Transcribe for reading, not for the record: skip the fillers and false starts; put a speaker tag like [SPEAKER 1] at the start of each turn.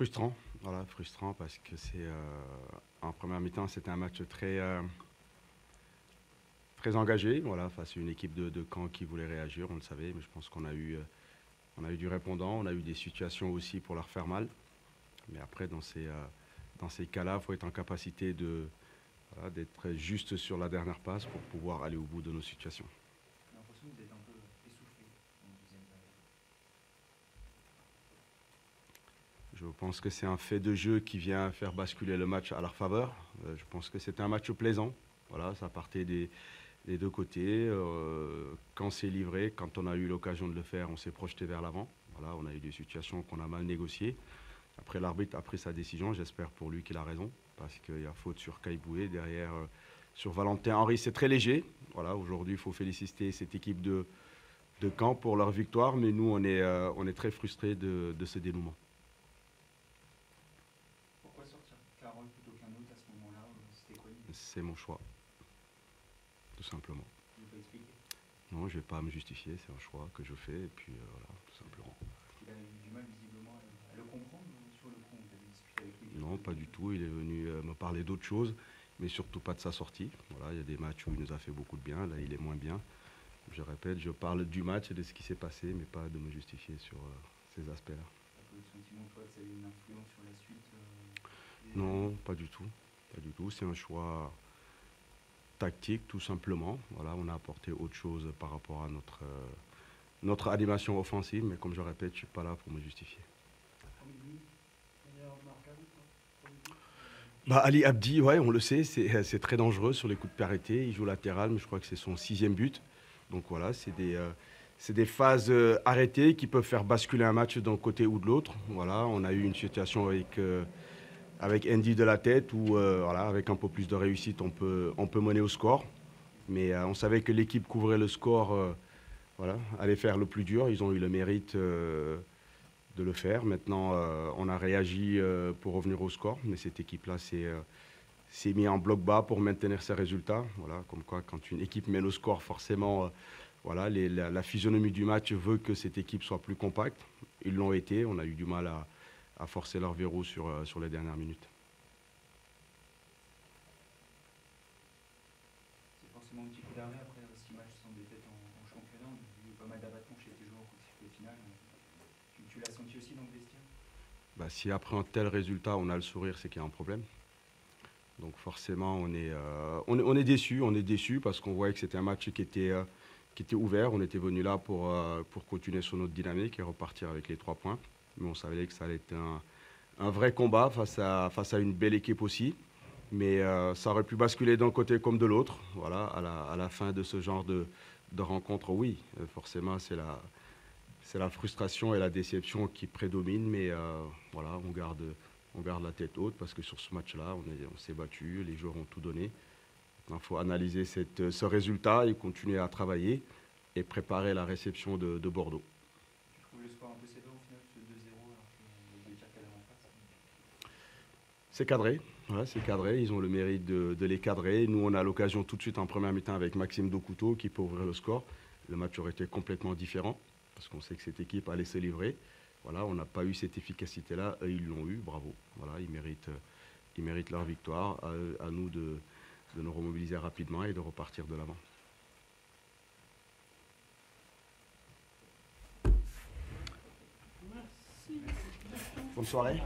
[SPEAKER 1] Frustrant, voilà, frustrant parce que en première mi-temps, c'était un match très engagé, voilà, face à une équipe de Caen qui voulait réagir, on le savait, mais je pense qu'on a eu du répondant, on a eu des situations aussi pour leur faire mal. Mais après, dans ces cas-là, il faut être en capacité voilà, d'être juste sur la dernière passe pour pouvoir aller au bout de nos situations.
[SPEAKER 2] J'ai l'impression que vous êtes un peu essoufflé en deuxième période.
[SPEAKER 1] Je pense que c'est un fait de jeu qui vient faire basculer le match à leur faveur. Je pense que c'était un match plaisant. Voilà, ça partait des deux côtés. Quand c'est livré, quand on a eu l'occasion de le faire, on s'est projeté vers l'avant. Voilà, on a eu des situations qu'on a mal négociées. Après, l'arbitre a pris sa décision. J'espère pour lui qu'il a raison, parce qu'il y a faute sur Caïboué. Derrière, sur Valentin Henry, c'est très léger. Voilà, aujourd'hui, il faut féliciter cette équipe de Caen pour leur victoire. Mais nous, on est très frustrés de ce dénouement.
[SPEAKER 2] Pourquoi sortir Carole plutôt qu'un autre à ce moment-là? C'était quoi l'idée?
[SPEAKER 1] C'est mon choix, tout simplement.
[SPEAKER 2] Vous pouvez expliquer?
[SPEAKER 1] Non, je ne vais pas me justifier. C'est un choix que je fais. Et puis, voilà, tout simplement.
[SPEAKER 2] Il a eu du mal visiblement à le comprendre sur le coup. Vous avez discuté avec lui?
[SPEAKER 1] Non, pas du tout. Il est venu me parler d'autre chose, mais surtout pas de sa sortie. Voilà, il y a des matchs où il nous a fait beaucoup de bien. Là, il est moins bien. Je répète, je parle du match et de ce qui s'est passé, mais pas de me justifier sur ces aspects-là.
[SPEAKER 2] Vous avez le sentiment, toi, que ça a eu une influence sur la suite
[SPEAKER 1] Non, pas du tout. Pas du tout. C'est un choix tactique, tout simplement. Voilà, on a apporté autre chose par rapport à notre animation offensive, mais comme je répète, je ne suis pas là pour me justifier. Bah, Ali Abdi, ouais, on le sait, c'est très dangereux sur les coups de pied arrêtés. Il joue latéral, mais je crois que c'est son 6e but. Donc voilà, c'est des phases arrêtées qui peuvent faire basculer un match d'un côté ou de l'autre. Voilà, on a eu une situation avec Andy de la tête où, voilà, avec un peu plus de réussite, on peut mener au score. Mais on savait que l'équipe couvrait le score, voilà, allait faire le plus dur. Ils ont eu le mérite de le faire. Maintenant, on a réagi pour revenir au score, mais cette équipe-là s'est mise en bloc bas pour maintenir ses résultats. Voilà, comme quoi, quand une équipe mène au score, forcément, voilà, la physionomie du match veut que cette équipe soit plus compacte. Ils l'ont été. On a eu du mal à forcer leur verrou sur les dernières minutes.
[SPEAKER 2] C'est forcément un petit coup d'arrêt après 6 matchs sans défaite en championnat. On a vu pas mal d'abattements chez tes joueurs au coup de sifflet final. Tu l'as senti aussi dans le vestiaire?
[SPEAKER 1] Bah, si après un tel résultat, on a le sourire, c'est qu'il y a un problème. Donc forcément, on est déçu parce qu'on voyait que c'était un match qui était ouvert. On était venu là pour continuer sur notre dynamique et repartir avec les 3 points. Mais on savait que ça allait être un vrai combat face à une belle équipe aussi. Mais ça aurait pu basculer d'un côté comme de l'autre. Voilà, à la fin de ce genre de rencontre, oui, forcément, c'est la frustration et la déception qui prédominent. Mais voilà, on garde la tête haute parce que sur ce match-là, on s'est battu, les joueurs ont tout donné. Il faut analyser ce résultat et continuer à travailler et préparer la réception de Bordeaux.
[SPEAKER 2] Tu trouves le score un peu sévère au final, ce 2-0, alors que les tirs qu'elle avait en face?
[SPEAKER 1] C'est cadré, voilà, c'est cadré. Ils ont le mérite de les cadrer. Nous, on a l'occasion tout de suite en première mi-temps avec Maxime Dokuto qui peut ouvrir le score. Le match aurait été complètement différent parce qu'on sait que cette équipe allait se livrer. Voilà, on n'a pas eu cette efficacité-là. Eux, ils l'ont eu, bravo. Voilà, ils méritent leur victoire. À nous de nous remobiliser rapidement et de repartir de l'avant. Bonne soirée.